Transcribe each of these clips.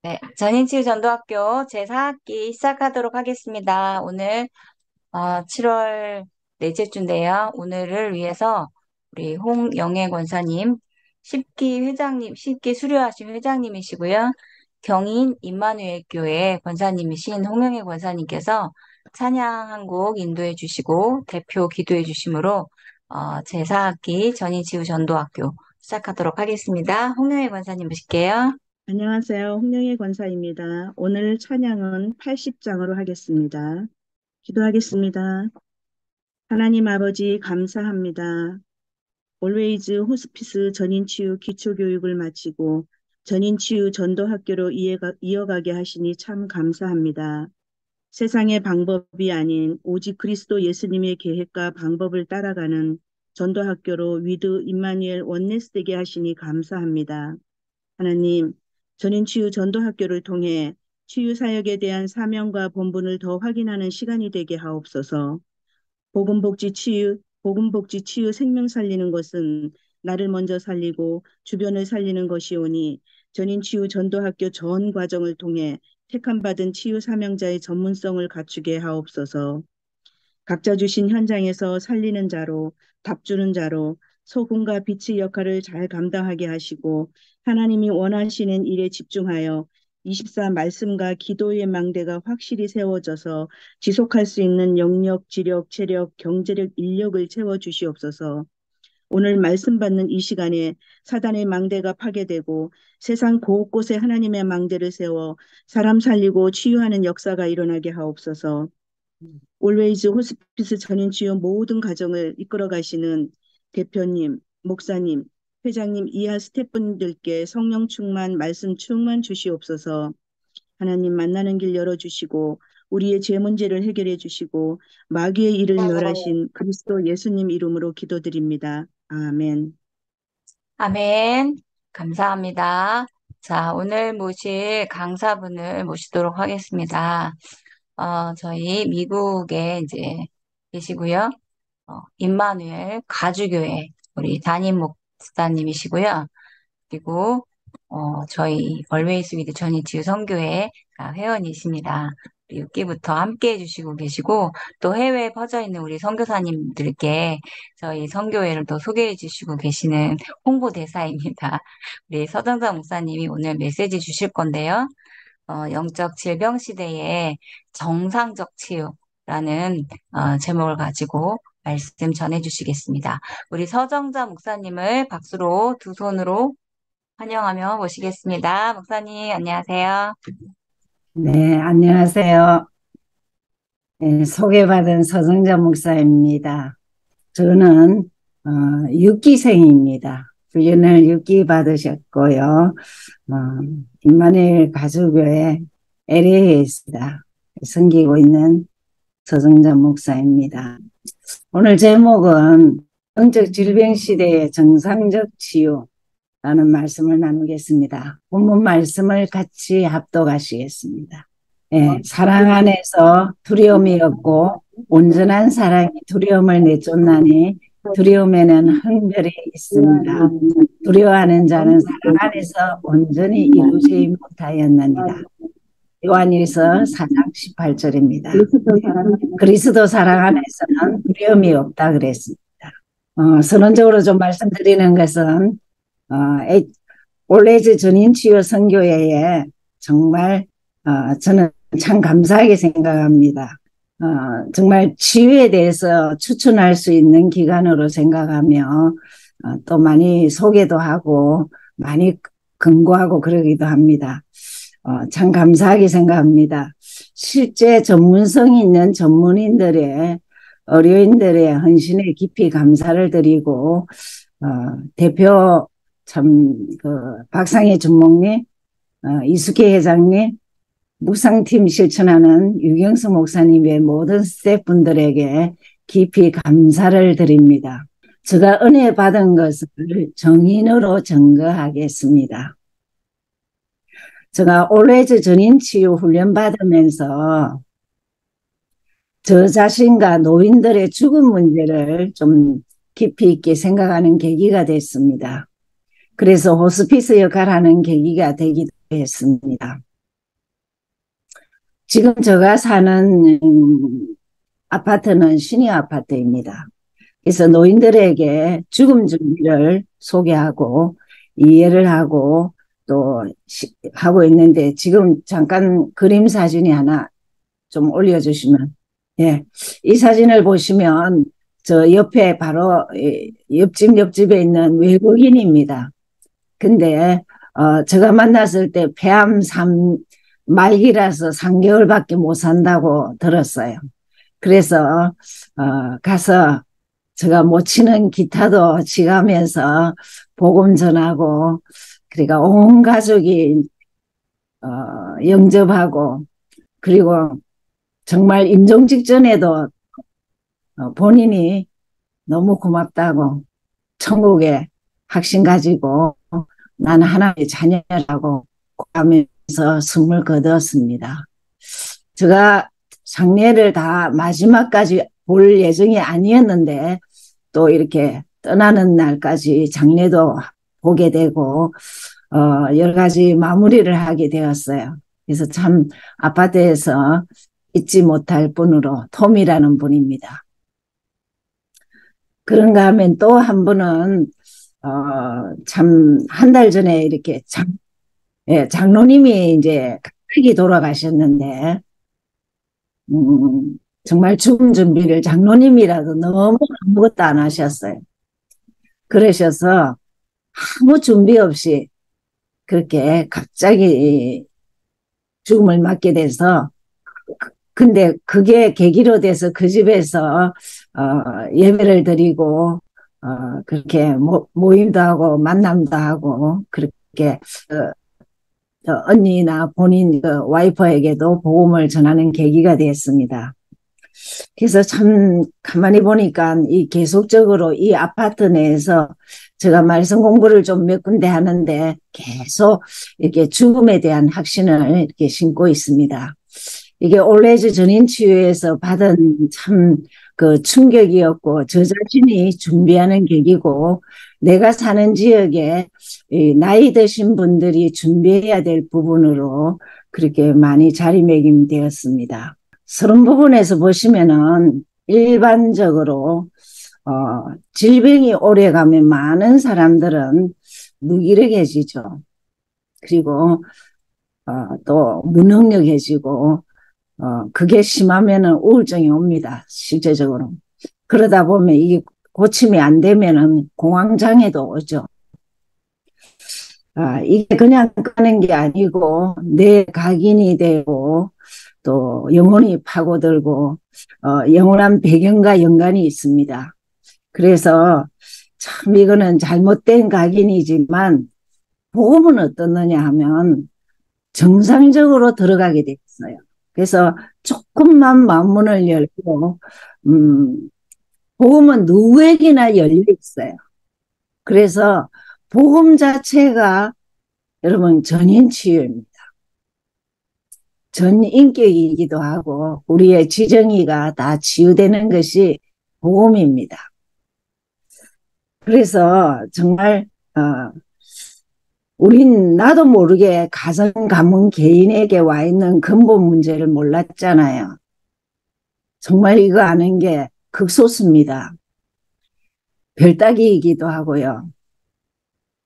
네, 전인치유전도학교 제4학기 시작하도록 하겠습니다. 오늘 7월 넷째 주인데요. 오늘을 위해서 우리 홍영애 권사님, 10기 회장님, 10기 수료하신 회장님이시고요. 경인 임마누엘 교회 권사님이신 홍영애 권사님께서 찬양 한 곡 인도해 주시고 대표 기도해 주심으로 제4학기 전인치유전도학교 시작하도록 하겠습니다. 홍영애 권사님 모실게요. 안녕하세요. 홍영애 권사입니다. 오늘 찬양은 80장으로 하겠습니다. 기도하겠습니다. 하나님 아버지 감사합니다. 올웨이즈 호스피스 전인치유 기초교육을 마치고 전인치유 전도학교로 이어가게 하시니 참 감사합니다. 세상의 방법이 아닌 오직 그리스도 예수님의 계획과 방법을 따라가는 전도학교로 위드 임마누엘 원네스 되게 하시니 감사합니다. 하나님, 전인치유 전도학교를 통해 치유 사역에 대한 사명과 본분을 더 확인하는 시간이 되게 하옵소서. 복음복지 치유 생명 살리는 것은 나를 먼저 살리고 주변을 살리는 것이오니 전인치유 전도학교 전 과정을 통해 택함받은 치유 사명자의 전문성을 갖추게 하옵소서. 각자 주신 현장에서 살리는 자로, 답주는 자로 소금과 빛의 역할을 잘 감당하게 하시고 하나님이 원하시는 일에 집중하여 24 말씀과 기도의 망대가 확실히 세워져서 지속할 수 있는 영역, 지력, 체력, 경제력, 인력을 채워주시옵소서. 오늘 말씀 받는 이 시간에 사단의 망대가 파괴되고 세상 곳곳에 하나님의 망대를 세워 사람 살리고 치유하는 역사가 일어나게 하옵소서. 올웨이즈 호스피스 전인치유 모든 가정을 이끌어 가시는 대표님, 목사님, 회장님 이하 스태프분들께 성령 충만, 말씀 충만 주시옵소서. 하나님 만나는 길 열어주시고 우리의 죄 문제를 해결해 주시고 마귀의 일을 멸하신 그리스도 예수님 이름으로 기도드립니다. 아멘. 아멘. 감사합니다. 자, 오늘 모실 강사분을 모시도록 하겠습니다. 저희 미국에 이제 계시고요. 임마누엘 가주교회 우리 담임 목사님이시고요. 그리고 저희 얼웨이스 위드 전이치유 선교회 회원이십니다. 6기부터 함께 해주시고 계시고 또 해외에 퍼져 있는 우리 선교사님들께 저희 선교회를 또 소개해 주시고 계시는 홍보대사입니다. 우리 서정자 목사님이 오늘 메시지 주실 건데요. 영적 질병 시대의 정상적 치유라는 제목을 가지고 말씀 전해 주시겠습니다. 우리 서정자 목사님을 박수로 두 손으로 환영하며 모시겠습니다. 목사님, 안녕하세요. 네, 안녕하세요. 네, 소개받은 서정자 목사입니다. 저는 6기생입니다. 훈련을 6기 받으셨고요. 임마누엘 가주교회 LA에 있습니다. 섬기고 있는 서정자 목사입니다. 오늘 제목은 영적 질병 시대의 정상적 치유라는 말씀을 나누겠습니다. 본문 말씀을 같이 합독하시겠습니다. 예, 사랑 안에서 두려움이 없고 온전한 사랑이 두려움을 내쫓나니 두려움에는 흥별이 있습니다. 두려워하는 자는 사랑 안에서 온전히 이루지 못하였느니라. 요한일서 4장 18절입니다. 그리스도 사랑 안에서는 두려움이 없다 그랬습니다. 선언적으로 좀 말씀드리는 것은 올레즈 전인치유 선교회에 정말 저는 참 감사하게 생각합니다. 정말 치유에 대해서 추천할 수 있는 기관으로 생각하며 또 많이 소개도 하고 많이 권고하고 그러기도 합니다. 참 감사하게 생각합니다. 실제 전문성 있는 전문인들의 의료인들의 헌신에 깊이 감사를 드리고 대표 박상희 주목님, 이수기 회장님, 묵상팀 실천하는 유경수 목사님의 모든 스태프분들에게 깊이 감사를 드립니다. 제가 은혜 받은 것을 정인으로 증거하겠습니다. 제가 올웨이즈 전인치유 훈련 받으면서 저 자신과 노인들의 죽음 문제를 좀 깊이 있게 생각하는 계기가 됐습니다. 그래서 호스피스 역할을 하는 계기가 되기도 했습니다. 지금 제가 사는 아파트는 신의 아파트입니다. 그래서 노인들에게 죽음 준비를 소개하고 이해를 하고 또 하고 있는데 지금 잠깐 그림 사진이 하나 좀 올려주시면. 예, 이 사진을 보시면 저 옆에 바로 옆집에 있는 외국인입니다. 근데 제가 만났을 때 폐암 말기라서 3개월밖에 못 산다고 들었어요. 그래서 가서 제가 못 치는 기타도 치가면서 복음 전하고, 그러니까 온 가족이 영접하고, 그리고 정말 임종 직전에도 본인이 너무 고맙다고, 천국에 확신 가지고 나는 하나님의 자녀라고 하면서 숨을 거두었습니다. 제가 장례를 다 마지막까지 볼 예정이 아니었는데 또 이렇게 떠나는 날까지 장례도 보게 되고 여러 가지 마무리를 하게 되었어요. 그래서 참 아파트에서 잊지 못할 분으로 톰이라는 분입니다. 그런가 하면 또 한 분은 참 한 달 전에 이렇게 장로님이 이제 갑자기 돌아가셨는데 정말 죽음 준비를 장로님이라도 너무 아무것도 안 하셨어요. 그러셔서 아무 준비 없이 그렇게 갑자기 죽음을 맞게 돼서, 근데 그게 계기로 돼서 그 집에서 예배를 드리고 그렇게 모임도 하고 만남도 하고 그렇게 언니나 본인 와이퍼에게도 복음을 전하는 계기가 되었습니다. 그래서 참 가만히 보니까 이 계속적으로 이 아파트 내에서 제가 말씀 공부를 좀 몇 군데 하는데 계속 이렇게 죽음에 대한 확신을 이렇게 심고 있습니다. 이게 올레즈 전인치유에서 받은 참 그 충격이었고 저 자신이 준비하는 계기고 내가 사는 지역에 나이 드신 분들이 준비해야 될 부분으로 그렇게 많이 자리매김되었습니다. 그런 부분에서 보시면은 일반적으로 질병이 오래가면 많은 사람들은 무기력해지죠. 그리고 또 무능력해지고 그게 심하면은 우울증이 옵니다. 실제적으로. 그러다 보면 이게 고침이 안 되면은 공황장애도 오죠. 이게 그냥 가는 게 아니고 내 각인이 되고 또 영혼이 파고들고 영원한 배경과 연관이 있습니다. 그래서 참 이거는 잘못된 각인이지만 복음은 어떻느냐 하면 정상적으로 들어가게 됐어요. 그래서 조금만 마음문을 열고 복음은 누구에게나 열려 있어요. 그래서 복음 자체가 여러분 전인치유입니다. 전인격이기도 하고 우리의 지정의가 다 치유되는 것이 복음입니다. 그래서 정말 우린 나도 모르게 가정 가문 개인에게 와 있는 근본 문제를 몰랐잖아요. 정말 이거 아는 게 극소수입니다. 별따기이기도 하고요.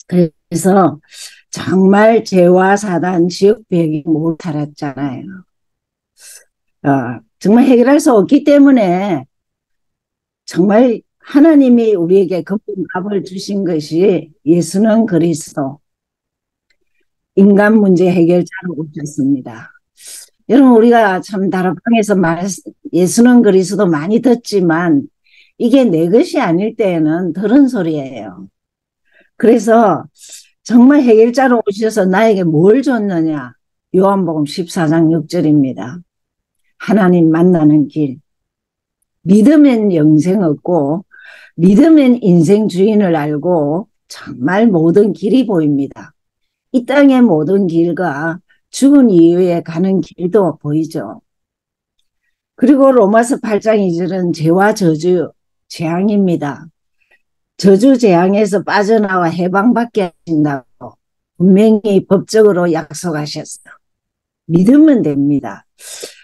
그래서 정말 죄와 사단 지역벽이 못 살았잖아요. 정말 해결할 수 없기 때문에 정말 하나님이 우리에게 근본 답을 주신 것이 예수는 그리스도 인간 문제 해결자로 오셨습니다. 여러분 우리가 참 다락방에서 예수는 그리스도 많이 듣지만 이게 내 것이 아닐 때에는 들은 소리예요. 그래서 정말 해결자로 오셔서 나에게 뭘 줬느냐? 요한복음 14장 6절입니다. 하나님 만나는 길. 믿으면 영생 얻고 믿으면 인생 주인을 알고 정말 모든 길이 보입니다. 이 땅의 모든 길과 죽은 이후에 가는 길도 보이죠. 그리고 로마서 8장 2절은 죄와 저주, 재앙입니다. 저주 재앙에서 빠져나와 해방받게 하신다고 분명히 법적으로 약속하셨어요. 믿으면 됩니다.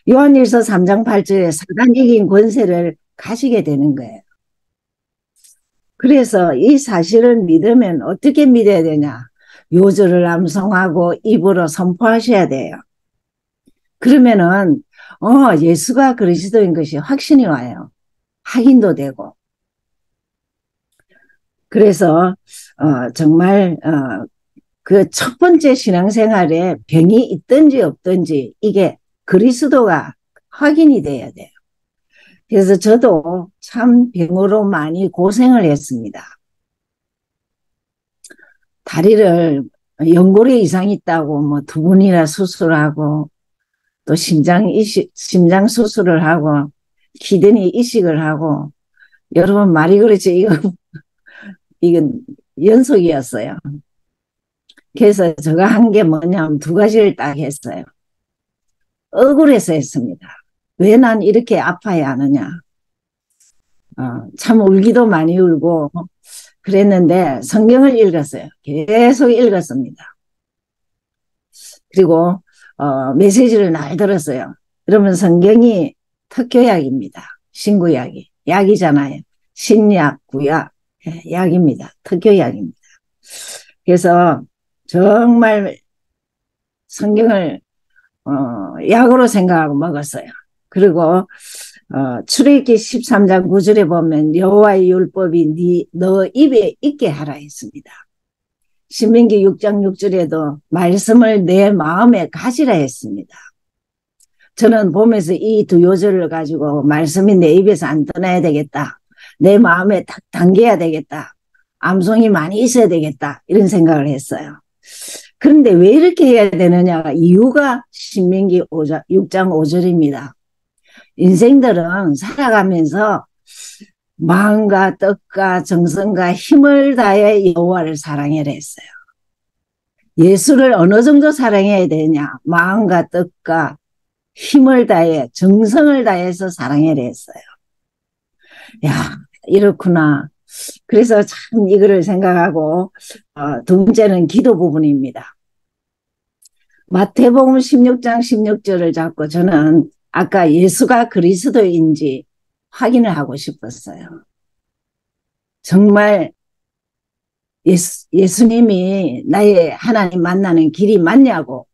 요한일서 3장 8절에 사단 이긴 권세를 가지게 되는 거예요. 그래서 이 사실을 믿으면 어떻게 믿어야 되냐? 요절을 암송하고 입으로 선포하셔야 돼요. 그러면은 예수가 그리스도인 것이 확신이 와요. 확인도 되고. 그래서 정말 그 첫 번째 신앙생활에 병이 있든지 없든지 이게 그리스도가 확인이 돼야 돼요. 그래서 저도 참 병으로 많이 고생을 했습니다. 다리를 연골에 이상이 있다고 뭐 2번이나 수술하고 또 심장 수술을 하고 키드니 이식을 하고 여러분 말이 그렇지 이건 연속이었어요. 그래서 제가 한 게 뭐냐면 2가지를 딱 했어요. 억울해서 했습니다. 왜 난 이렇게 아파야 하느냐. 참 울기도 많이 울고 그랬는데 성경을 읽었어요. 계속 읽었습니다. 그리고 메시지를 날 들었어요. 여러분 성경이 특효약입니다. 신구약이. 약이잖아요. 신약, 구약, 약입니다. 특효약입니다. 그래서 정말 성경을 약으로 생각하고 먹었어요. 그리고 출애굽기 13장 9절에 보면 여호와의 율법이 너 입에 있게 하라 했습니다. 신명기 6장 6절에도 말씀을 내 마음에 가지라 했습니다. 저는 보면서 이 2요절을 가지고 말씀이 내 입에서 안 떠나야 되겠다. 내 마음에 딱 담겨야 되겠다. 암송이 많이 있어야 되겠다. 이런 생각을 했어요. 그런데 왜 이렇게 해야 되느냐가 이유가 신명기 6장 5절입니다. 인생들은 살아가면서 마음과 뜻과 정성과 힘을 다해 여호와를 사랑해라 했어요. 예수를 어느 정도 사랑해야 되냐? 마음과 뜻과 힘을 다해 정성을 다해서 사랑해라 했어요. 야, 이렇구나. 그래서 참 이거를 생각하고 2번째는 기도 부분입니다. 마태복음 16장 16절을 잡고 저는 아까 예수가 그리스도인지 확인을 하고 싶었어요. 정말 예수님이 나의 하나님 만나는 길이 맞냐고,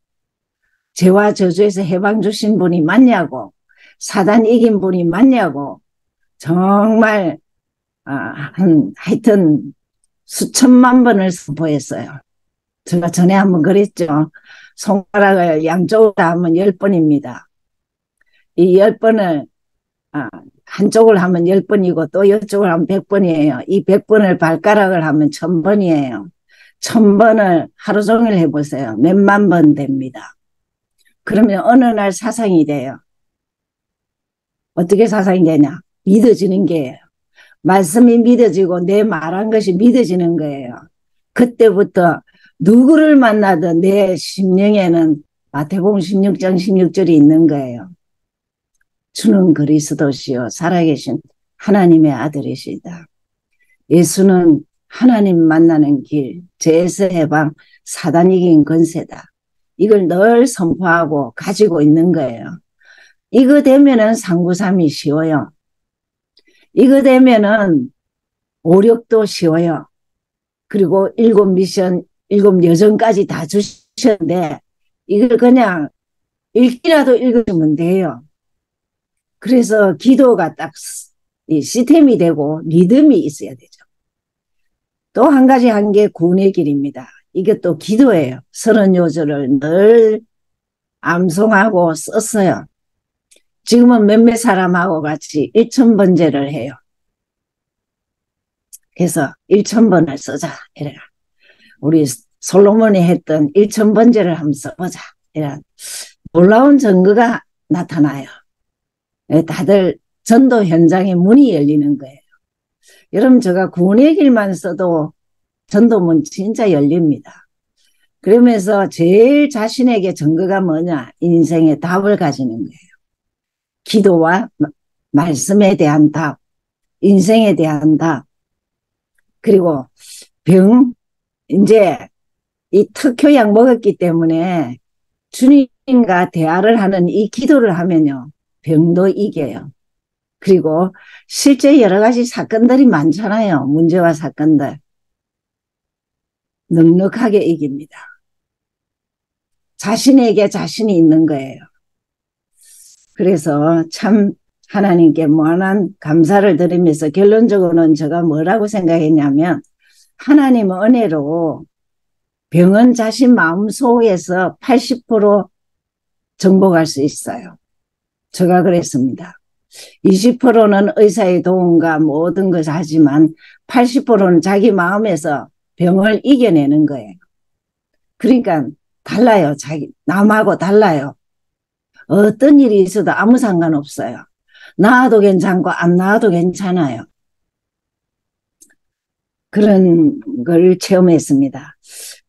죄와 저주에서 해방 주신 분이 맞냐고, 사단 이긴 분이 맞냐고, 정말 하여튼 수천만 번을 선포했어요. 제가 전에 한번 그랬죠. 손가락을 양쪽으로 하면 10번입니다. 이 10번을 한쪽을 하면 10번이고 또 이쪽을 하면 100번이에요. 이 100번을 발가락을 하면 1000번이에요. 1000번을 하루 종일 해보세요. 몇만 번 됩니다. 그러면 어느 날 사상이 돼요. 어떻게 사상이 되냐? 믿어지는 게예요. 말씀이 믿어지고 내 말한 것이 믿어지는 거예요. 그때부터 누구를 만나든 내 심령에는 마태복음 16장 16절이 있는 거예요. 주는 그리스도시요 살아계신 하나님의 아들이시다. 예수는 하나님 만나는 길, 죄에서 해방, 사단 이긴 권세다. 이걸 늘 선포하고 가지고 있는 거예요. 이거 되면은 상부삼이 쉬워요. 이거 되면은 오력도 쉬워요. 그리고 7미션, 7여정까지 다 주셨는데 이걸 그냥 읽기라도 읽으면 돼요. 그래서 기도가 딱 시스템이 되고 리듬이 있어야 되죠. 또 한 가지 한 게 구원의 길입니다. 이게 또 기도예요. 30요절을 늘 암송하고 썼어요. 지금은 몇몇 사람하고 같이 1000번제를 해요. 그래서 1000번을 쓰자. 이래. 우리 솔로몬이 했던 1000번제를 한번 써보자. 이래. 놀라운 증거가 나타나요. 다들 전도 현장에 문이 열리는 거예요. 여러분 제가 구원의 길만 써도 전도문 진짜 열립니다. 그러면서 제일 자신에게 증거가 뭐냐? 인생의 답을 가지는 거예요. 기도와 말씀에 대한 답, 인생에 대한 답, 그리고 이제 이 특효약 먹었기 때문에 주님 주님과 대화를 하는 이 기도를 하면요, 병도 이겨요. 그리고 실제 여러 가지 사건들이 많잖아요. 문제와 사건들. 넉넉하게 이깁니다. 자신에게 자신이 있는 거예요. 그래서 참 하나님께 무한한 감사를 드리면서 결론적으로는 제가 뭐라고 생각했냐면, 하나님은 은혜로 병은 자신 마음속에서 80% 정복할 수 있어요. 제가 그랬습니다. 20%는 의사의 도움과 모든 것을 하지만 80%는 자기 마음에서 병을 이겨내는 거예요. 그러니까 달라요. 남하고 달라요. 어떤 일이 있어도 아무 상관없어요. 나아도 괜찮고 안 나아도 괜찮아요. 그런 걸 체험했습니다.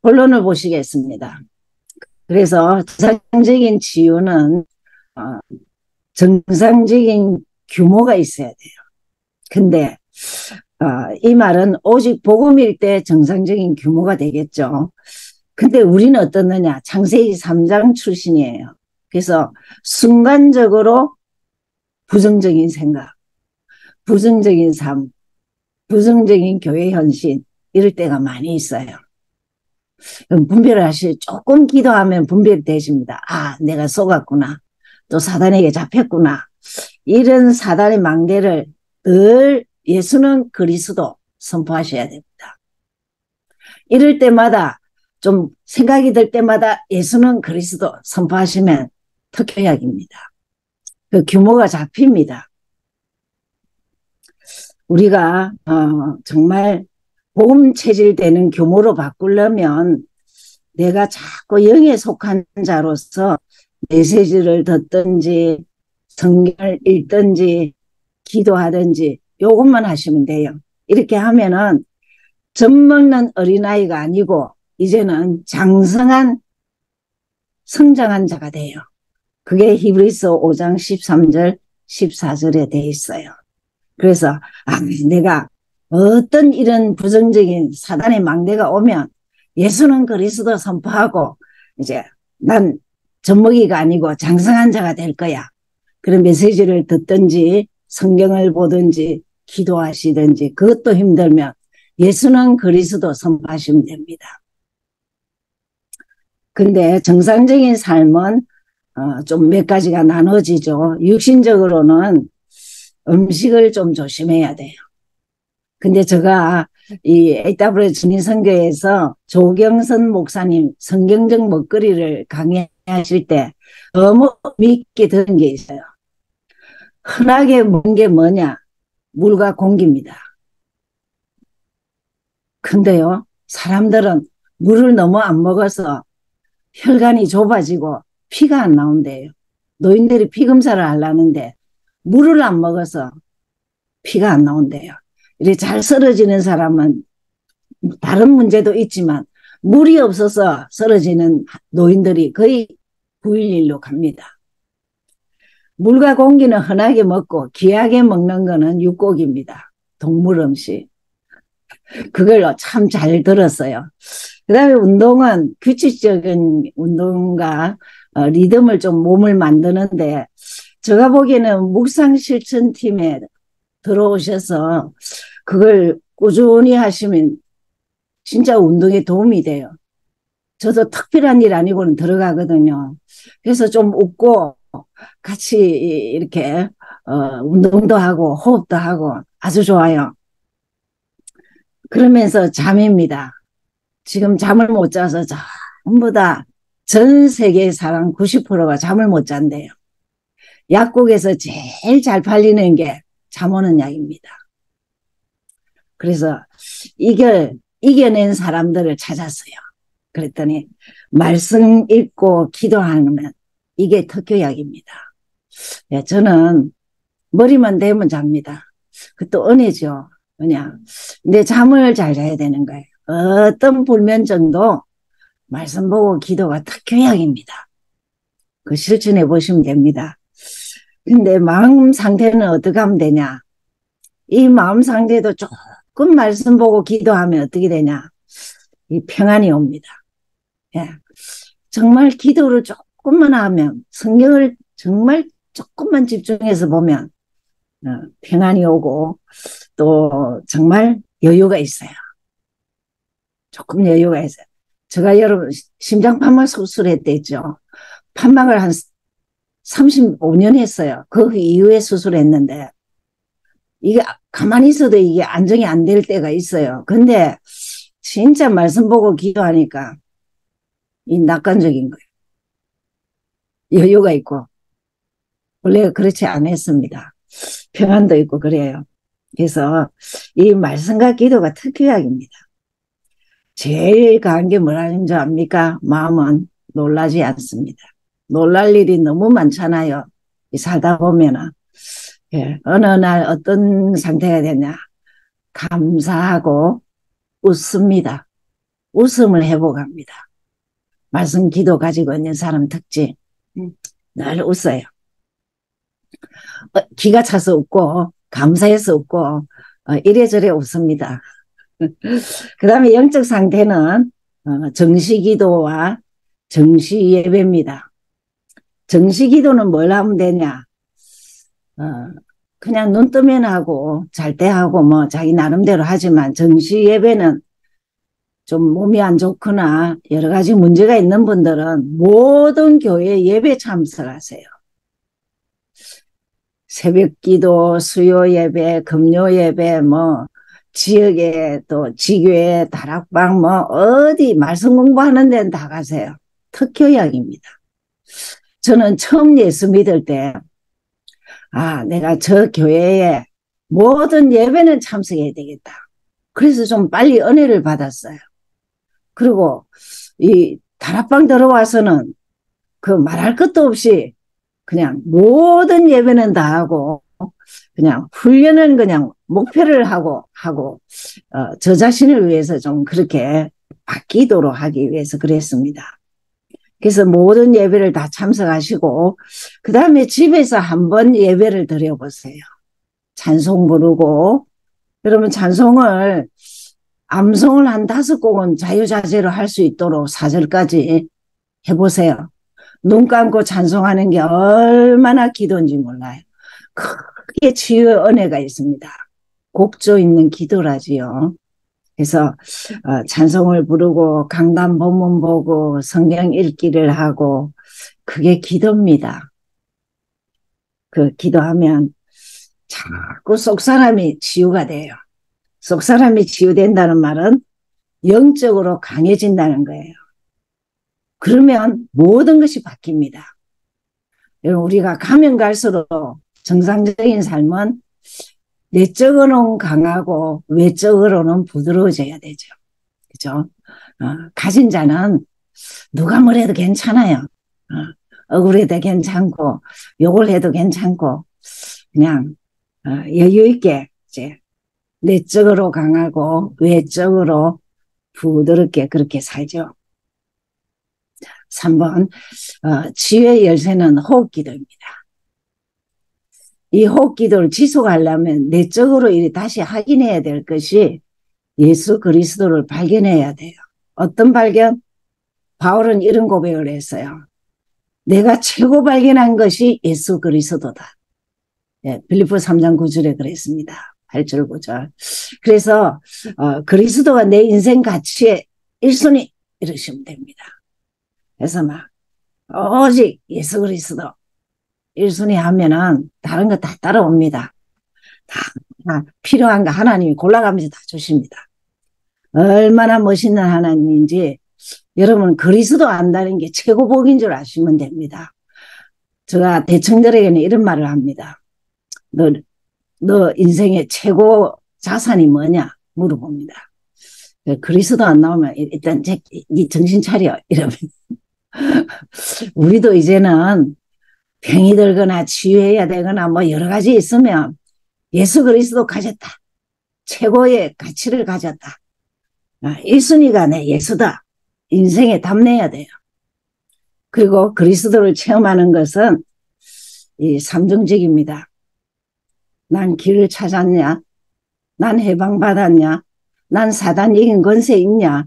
본론을 보시겠습니다. 그래서 정상적인 치유는 정상적인 규모가 있어야 돼요. 근데 이 말은 오직 복음일 때 정상적인 규모가 되겠죠. 근데 우리는 어떻느냐? 창세기 3장 출신이에요. 그래서 순간적으로 부정적인 생각, 부정적인 삶, 부정적인 교회 현실 이럴 때가 많이 있어요. 분별을 하실, 조금 기도하면 분별이 되십니다. 아, 내가 속았구나. 또 사단에게 잡혔구나. 이런 사단의 망대를 늘 예수는 그리스도 선포하셔야 됩니다. 이럴 때마다 좀 생각이 들 때마다 예수는 그리스도 선포하시면 특효약입니다. 그 규모가 잡힙니다. 우리가 정말 복음 체질되는 규모로 바꾸려면 내가 자꾸 영에 속한 자로서 메시지를 듣든지 성경을 읽든지 기도하든지 요것만 하시면 돼요. 이렇게 하면은 젖먹는 어린아이가 아니고 이제는 장성한 성장한 자가 돼요. 그게 히브리서 5장 13절 14절에 돼 있어요. 그래서 내가 어떤 이런 부정적인 사단의 망대가 오면 예수는 그리스도 선포하고 이제 난 젖먹이가 아니고 장성한 자가 될 거야. 그런 메시지를 듣든지 성경을 보든지 기도하시든지 그것도 힘들면 예수는 그리스도 선포하시면 됩니다. 근데 정상적인 삶은 좀 몇 가지가 나눠지죠. 육신적으로는 음식을 좀 조심해야 돼요. 근데 제가 이 AW 주님선교에서 조경선 목사님 성경적 먹거리를 강의하실 때 너무 믿게 들은 게 있어요. 흔하게 먹는 게 뭐냐? 물과 공기입니다. 근데요, 사람들은 물을 너무 안 먹어서 혈관이 좁아지고 피가 안 나온대요. 노인들이 피 검사를 하려는데 물을 안 먹어서 피가 안 나온대요. 이렇게 잘 쓰러지는 사람은 다른 문제도 있지만 물이 없어서 쓰러지는 노인들이 거의 911로 갑니다. 물과 공기는 흔하게 먹고 귀하게 먹는 거는 육고기입니다. 동물 음식. 그걸 참 잘 들었어요. 그 다음에 운동은 규칙적인 운동과 리듬을 좀 몸을 만드는데 제가 보기에는 묵상실천팀에 들어오셔서 그걸 꾸준히 하시면 진짜 운동에 도움이 돼요. 저도 특별한 일 아니고는 들어가거든요. 그래서 좀 웃고 같이 이렇게 운동도 하고 호흡도 하고 아주 좋아요. 그러면서 잠입니다. 지금 잠을 못 자서 전부 다 전 세계 사람 90%가 잠을 못 잔대요. 약국에서 제일 잘 팔리는 게 잠 오는 약입니다. 그래서 이겨낸 사람들을 찾았어요. 그랬더니 말씀 읽고 기도하면 이게 특효약입니다. 저는 머리만 대면 잡니다. 그것도 은혜죠. 그냥 근데 잠을 잘 자야 되는 거예요. 어떤 불면증도 말씀 보고 기도가 특효약입니다. 그 실천해 보시면 됩니다. 근데 마음 상태는 어떻게 하면 되냐? 이 마음 상태도 조금 말씀 보고 기도하면 어떻게 되냐? 이 평안이 옵니다. 예. 정말 기도를 조금만 하면, 성경을 정말 조금만 집중해서 보면 평안이 오고 또 정말 여유가 있어요. 조금 여유가 있어요. 제가 여러분 심장판막 수술했댔죠. 판막을 한 35년 했어요. 그 이후에 수술했는데 이게 가만히 있어도 이게 안정이 안 될 때가 있어요. 근데 진짜 말씀 보고 기도하니까 이 낙관적인 거예요. 여유가 있고 원래 그렇지 않았습니다. 평안도 있고 그래요. 그래서 이 말씀과 기도가 특효약입니다. 제일 강한 게 뭐라는 줄 압니까? 마음은 놀라지 않습니다. 놀랄 일이 너무 많잖아요. 살다 보면은. 예, 어느 날 어떤 상태가 되냐. 감사하고 웃습니다. 웃음을 회복합니다. 말씀 기도 가지고 있는 사람 특징. 늘 웃어요. 기가 차서 웃고 감사해서 웃고 이래저래 웃습니다. 그 다음에 영적 상태는 정시기도와 정시예배입니다. 정시기도는 뭘 하면 되냐? 그냥 눈 뜨면 하고 잘 때 하고 뭐 자기 나름대로 하지만 정시예배는 좀 몸이 안 좋거나 여러 가지 문제가 있는 분들은 모든 교회 예배 참석하세요. 새벽기도, 수요예배, 금요예배, 뭐 지역에 또 지교회, 다락방 뭐 어디 말씀 공부하는 데는 다 가세요. 특효약입니다. 저는 처음 예수 믿을 때 내가 저 교회에 모든 예배는 참석해야 되겠다. 그래서 좀 빨리 은혜를 받았어요. 그리고 이 다락방 들어와서는 그 말할 것도 없이 그냥 모든 예배는 다 하고 그냥 훈련은 그냥 목표를 하고 저 자신을 위해서 좀 그렇게 바뀌도록 하기 위해서 그랬습니다. 그래서 모든 예배를 다 참석하시고 그 다음에 집에서 한번 예배를 드려보세요. 찬송 부르고 여러분 찬송을 암송을 한 5곡은 자유자재로 할 수 있도록 4절까지 해보세요. 눈 감고 찬송하는 게 얼마나 기도인지 몰라요. 크게 치유의 은혜가 있습니다. 곡조 있는 기도라지요. 그래서 찬송을 부르고 강단 본문 보고 성경 읽기를 하고 그게 기도입니다. 그 기도하면 자꾸 속사람이 치유가 돼요. 속사람이 치유된다는 말은 영적으로 강해진다는 거예요. 그러면 모든 것이 바뀝니다. 우리가 가면 갈수록 정상적인 삶은 내적으로는 강하고 외적으로는 부드러워져야 되죠. 그죠? 가진 자는 누가 뭐래도 괜찮아요. 억울해도 괜찮고 욕을 해도 괜찮고 그냥 여유 있게 이제 내적으로 강하고 외적으로 부드럽게 그렇게 살죠. 3번 치유의 열쇠는 호흡기도입니다. 이 호흡기도를 지속하려면 내적으로 다시 확인해야 될 것이 예수 그리스도를 발견해야 돼요. 어떤 발견? 바울은 이런 고백을 했어요. 내가 최고 발견한 것이 예수 그리스도다. 예, 빌립보 3장 9절에 그랬습니다. 8절 9절. 그래서 그리스도가 내 인생 가치의 1순위 이러시면 됩니다. 그래서 막 오직 예수 그리스도 1순위 하면은 다른 거 다 따라옵니다. 다 필요한 거 하나님이 골라가면서 다 주십니다. 얼마나 멋있는 하나님인지 여러분 그리스도 안다는 게 최고 복인 줄 아시면 됩니다. 제가 대청들에게는 이런 말을 합니다. 너 인생의 최고 자산이 뭐냐 물어봅니다. 그리스도 안 나오면 일단 네 정신 차려 이러면 우리도 이제는 병이 들거나 치유해야 되거나 뭐 여러 가지 있으면 예수 그리스도 가졌다. 최고의 가치를 가졌다. 1순위가 내 예수다. 인생에 담내야 돼요. 그리고 그리스도를 체험하는 것은 이 삼중직입니다. 난 길을 찾았냐? 난 해방받았냐? 난 사단 이긴 권세 있냐?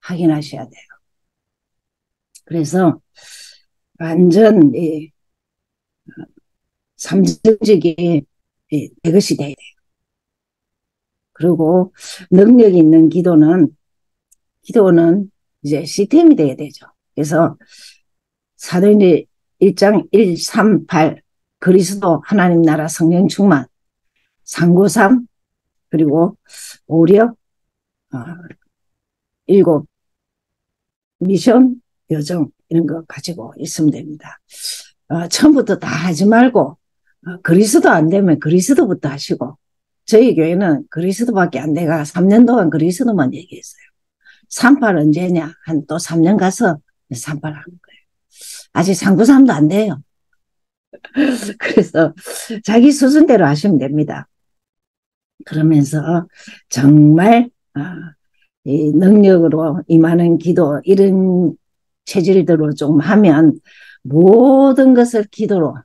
확인하셔야 돼요. 그래서 완전 삼정직이 내 것이 돼야 돼요. 그리고 능력이 있는 기도는 이제 시스템이 돼야 되죠. 그래서 사도행전 1장 1, 3, 8 그리스도 하나님 나라 성령 충만 393 그리고 오력 일곱 미션 요정 이런 거 가지고 있으면 됩니다. 처음부터 다 하지 말고 그리스도 안 되면 그리스도부터 하시고 저희 교회는 그리스도밖에 안 돼가 3년 동안 그리스도만 얘기했어요. 38 언제냐? 한 또 3년 가서 38 하는 거예요. 아직 393도 안 돼요. 그래서 자기 수준대로 하시면 됩니다. 그러면서 정말 이 능력으로 임하는 기도 이런 체질대로 좀 하면 모든 것을 기도로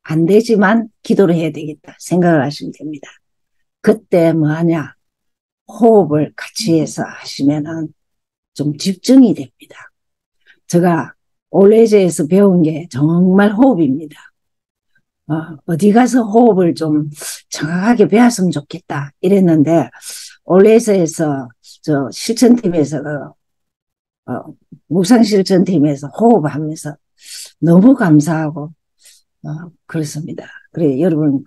안 되지만 기도를 해야 되겠다 생각을 하시면 됩니다. 그때 뭐하냐? 호흡을 같이 해서 하시면은 좀 집중이 됩니다. 제가 올레제에서 배운 게 정말 호흡입니다. 어디 가서 호흡을 좀 정확하게 배웠으면 좋겠다 이랬는데 올레제에서 저 실천팀에서 묵상 실천팀에서 호흡하면서 너무 감사하고 그렇습니다. 그래 여러분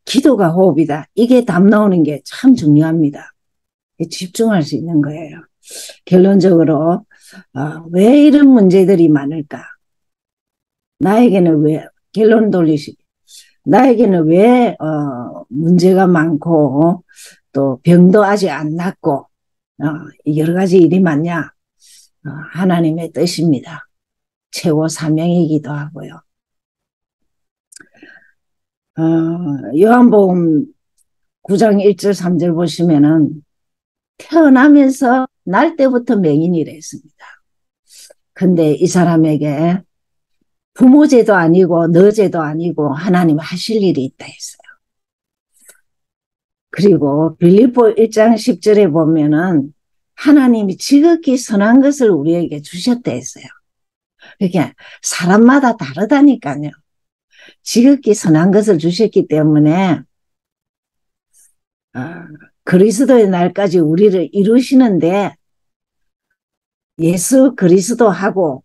기도가 호흡이다. 이게 답 나오는 게 참 중요합니다. 집중할 수 있는 거예요. 결론적으로 왜 이런 문제들이 많을까? 나에게는 왜 결론 돌리시 나에게는 왜 문제가 많고 또 병도 아직 안 낫고 여러 가지 일이 많냐? 하나님의 뜻입니다. 최고 사명이기도 하고요. 요한복음 9장 1절 3절 보시면은 태어나면서 날 때부터 맹인이라 했습니다. 근데 이 사람에게 부모 죄도 아니고 너 죄도 아니고 하나님 하실 일이 있다 했어요. 그리고 빌립보 1장 10절에 보면은 하나님이 지극히 선한 것을 우리에게 주셨다 했어요. 그러니까 사람마다 다르다니까요. 지극히 선한 것을 주셨기 때문에 그리스도의 날까지 우리를 이루시는데 예수 그리스도하고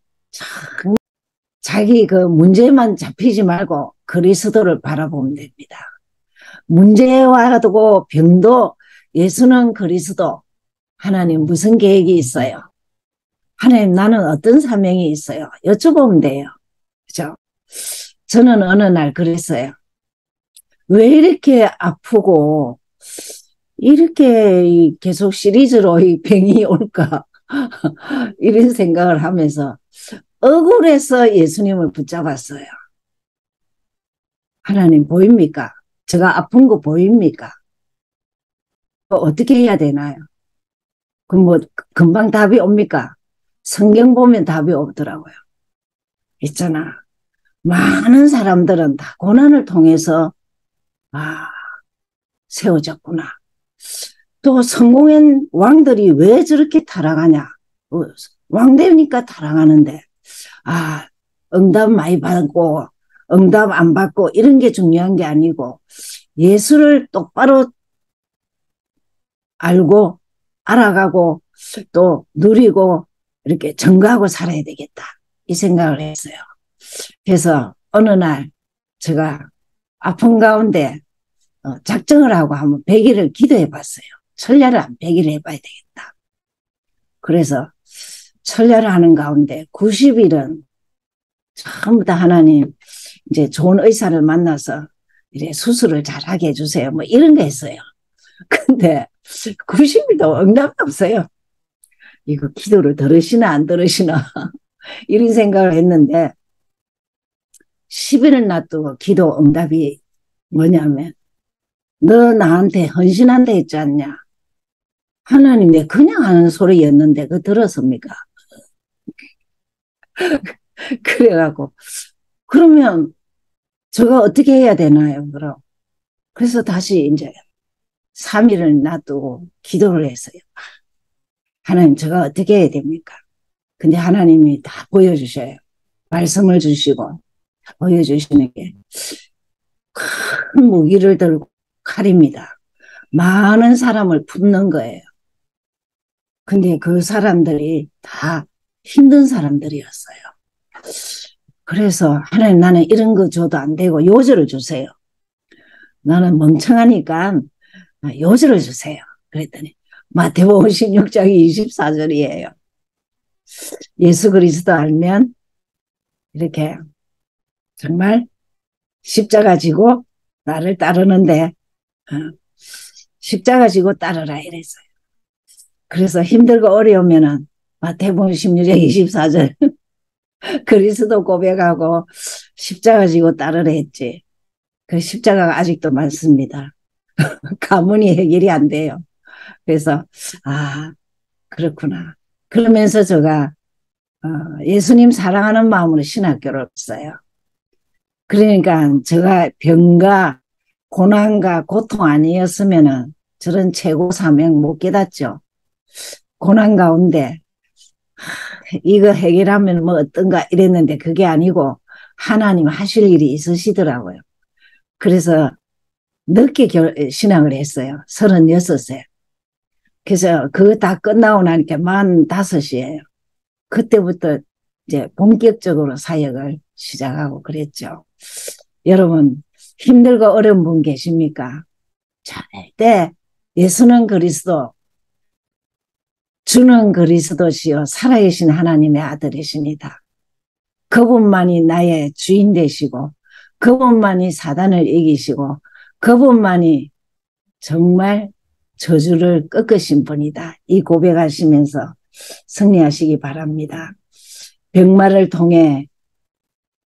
자기 그 문제만 잡히지 말고 그리스도를 바라보면 됩니다. 문제와도 병도 예수는 그리스도 하나님 무슨 계획이 있어요? 하나님 나는 어떤 사명이 있어요? 여쭤보면 돼요. 그죠? 저는 어느 날 그랬어요. 왜 이렇게 아프고 이렇게 계속 시리즈로 이 병이 올까? 이런 생각을 하면서 억울해서 예수님을 붙잡았어요. 하나님 보입니까? 제가 아픈 거 보입니까? 어떻게 해야 되나요? 그럼 뭐 금방 답이 옵니까? 성경 보면 답이 없더라고요. 있잖아. 많은 사람들은 다 고난을 통해서 세워졌구나. 또 성공한 왕들이 왜 저렇게 타락하냐? 왕 되니까 타락하는데 응답 많이 받고 응답 안 받고 이런 게 중요한 게 아니고 예수를 똑바로 알고 알아가고 또 누리고 이렇게 증거하고 살아야 되겠다 이 생각을 했어요. 그래서 어느 날 제가 아픈 가운데 작정을 하고 한번 100일을 기도해 봤어요. 철야를 한 100일 해봐야 되겠다. 그래서 철야를 하는 가운데 90일은 전부 다 하나님 이제 좋은 의사를 만나서 이래 수술을 잘하게 해주세요. 뭐 이런 거 했어요. 근데 90일도 응답이 없어요. 이거 기도를 들으시나 안 들으시나 이런 생각을 했는데 10일을 놔두고 기도 응답이 뭐냐면 너 나한테 헌신한다 했지 않냐? 하나님 내 그냥 하는 소리였는데 그거 들었습니까? 그래갖고 그러면 제가 어떻게 해야 되나요? 그럼 그래서 다시 이제 3일을 놔두고 기도를 했어요. 하나님 제가 어떻게 해야 됩니까? 근데 하나님이 다 보여주셔요. 말씀을 주시고 보여주시는 게 큰 무기를 들고 칼입니다. 많은 사람을 붙는 거예요. 근데 그 사람들이 다 힘든 사람들이었어요. 그래서 하나님, 나는 이런 거 줘도 안 되고 요절을 주세요. 나는 멍청하니까 요절을 주세요. 그랬더니 마태복음 16장 24절이에요. 예수 그리스도 알면 이렇게 정말 십자가 지고 나를 따르는데 십자가 지고 따르라 이랬어요. 그래서 힘들고 어려우면은 마태복음 16장 24절 그리스도 고백하고 십자가 지고 따르라 했지. 그 십자가가 아직도 많습니다. 가문이 해결이 안 돼요. 그래서 그렇구나. 그러면서 제가 예수님 사랑하는 마음으로 신학교를 갔어요. 그러니까 제가 병과 고난과 고통 아니었으면은 저런 최고 사명 못 깨닫죠. 고난 가운데 이거 해결하면 뭐 어떤가 이랬는데 그게 아니고 하나님 하실 일이 있으시더라고요. 그래서 늦게 신학을 했어요. 36세. 그래서 그거 다 끝나고 나니까 45이에요. 그때부터 이제 본격적으로 사역을 시작하고 그랬죠. 여러분, 힘들고 어려운 분 계십니까? 절대 예수는 그리스도, 주는 그리스도시요 살아계신 하나님의 아들이십니다. 그분만이 나의 주인 되시고 그분만이 사단을 이기시고 그분만이 정말 저주를 꺾으신 분이다. 이 고백하시면서 승리하시기 바랍니다. 병마를 통해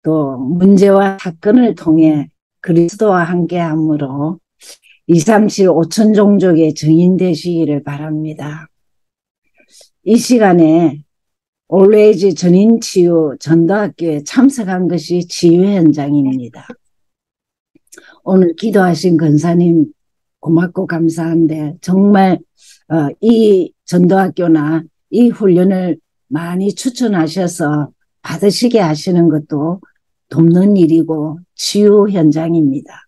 또 문제와 사건을 통해 그리스도와 함께함으로 237 5천 종족의 증인 되시기를 바랍니다. 이 시간에 올웨이즈 전인치유 전도학교에 참석한 것이 치유 현장입니다. 오늘 기도하신 권사님 고맙고 감사한데 정말 이 전도학교나 이 훈련을 많이 추천하셔서 받으시게 하시는 것도 돕는 일이고 치유 현장입니다.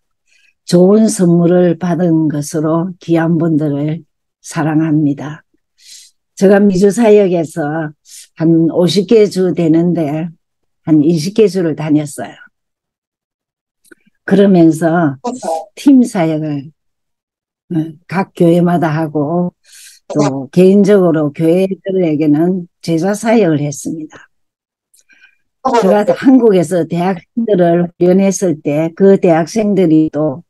좋은 선물을 받은 것으로 귀한 분들을 사랑합니다. 제가 미주사역에서 한 50개 주 되는데 한 20개 주를 다녔어요. 그러면서 팀 사역을 각 교회마다 하고 또 개인적으로 교회들에게는 제자 사역을 했습니다. 제가 한국에서 대학생들을 훈련했을 때 그 대학생들이 또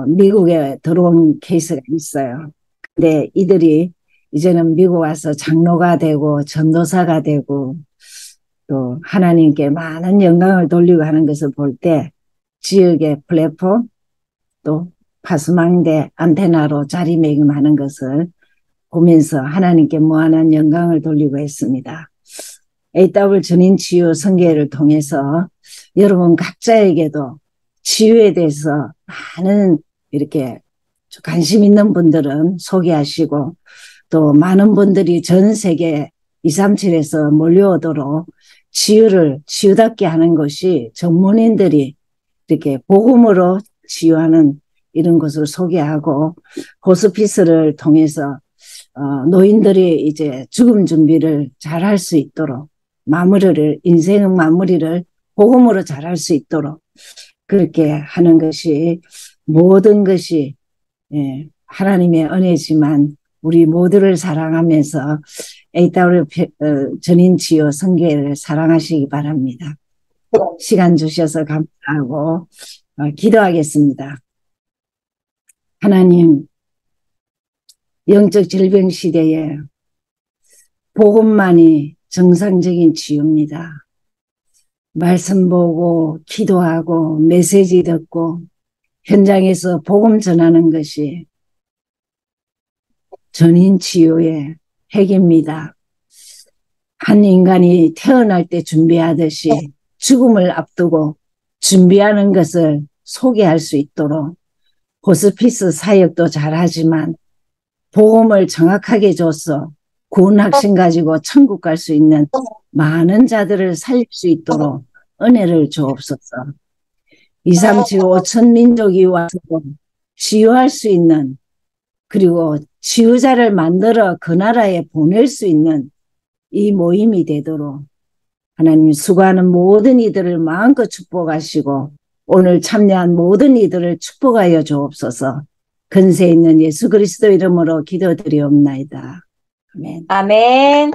미국에 들어온 케이스가 있어요. 근데 이들이 이제는 미국 와서 장로가 되고 전도사가 되고 또 하나님께 많은 영광을 돌리고 하는 것을 볼 때 지역의 플랫폼 또 파수망대 안테나로 자리매김하는 것을 보면서 하나님께 무한한 영광을 돌리고 있습니다. AW 전인치유 선교회를 통해서 여러분 각자에게도 치유에 대해서 많은 이렇게 관심 있는 분들은 소개하시고 또 많은 분들이 전 세계 237에서 몰려오도록 치유를 치유답게 하는 것이 전문인들이 이렇게 복음으로 치유하는 이런 것을 소개하고 호스피스를 통해서 노인들이 이제 죽음 준비를 잘 할 수 있도록 마무리를 인생 마무리를 복음으로 잘 할 수 있도록 그렇게 하는 것이 모든 것이 하나님의 은혜지만 우리 모두를 사랑하면서 AW 전인치유 선교회를 사랑하시기 바랍니다. 시간 주셔서 감사하고 기도하겠습니다. 하나님, 영적 질병 시대에 복음만이 정상적인 치유입니다. 말씀 보고 기도하고 메시지 듣고 현장에서 복음 전하는 것이 전인 치유의 핵입니다. 한 인간이 태어날 때 준비하듯이 죽음을 앞두고 준비하는 것을 소개할 수 있도록 호스피스 사역도 잘하지만 복음을 정확하게 줘서 구원 확신 가지고 천국 갈 수 있는 많은 자들을 살릴 수 있도록 은혜를 주옵소서. 2, 3, 7, 5천 민족이 와서 치유할 수 있는, 그리고 치유자를 만들어 그 나라에 보낼 수 있는 이 모임이 되도록 하나님, 수고하는 모든 이들을 마음껏 축복하시고 오늘 참여한 모든 이들을 축복하여 주옵소서. 근세 있는 예수 그리스도 이름으로 기도드리옵나이다. 아멘. 아멘.